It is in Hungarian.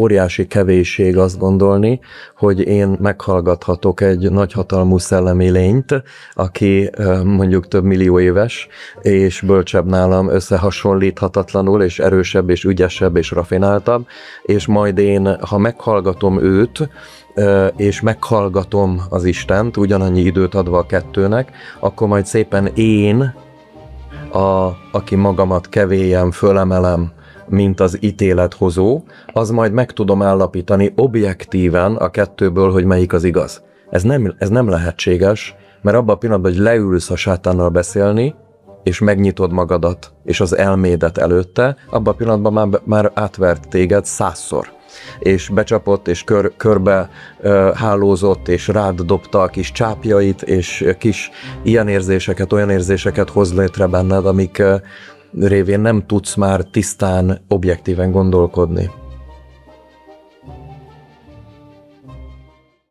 óriási kevésség azt gondolni, hogy én meghallgathatok egy nagyhatalmú szellemi lényt, aki mondjuk több millió éves, és bölcsebb nálam összehasonlíthatatlanul, és erősebb, és ügyesebb, és rafináltabb, és majd én, ha meghallgatom őt, és meghallgatom az Istent, ugyanannyi időt adva a kettőnek, akkor majd szépen én, aki magamat kevélyem, fölemelem, mint az ítélethozó, az majd meg tudom állapítani objektíven a kettőből, hogy melyik az igaz. Ez nem lehetséges, mert abban a pillanatban, hogy leülsz a sátánnal beszélni, és megnyitod magadat, és az elmédet előtte, abban a pillanatban már átvert téged 100-szor. És becsapott, és körbe hálózott, és rád dobta a kis csápjait, és kis ilyen érzéseket, olyan érzéseket hoz létre benned, amik révén nem tudsz már tisztán, objektíven gondolkodni.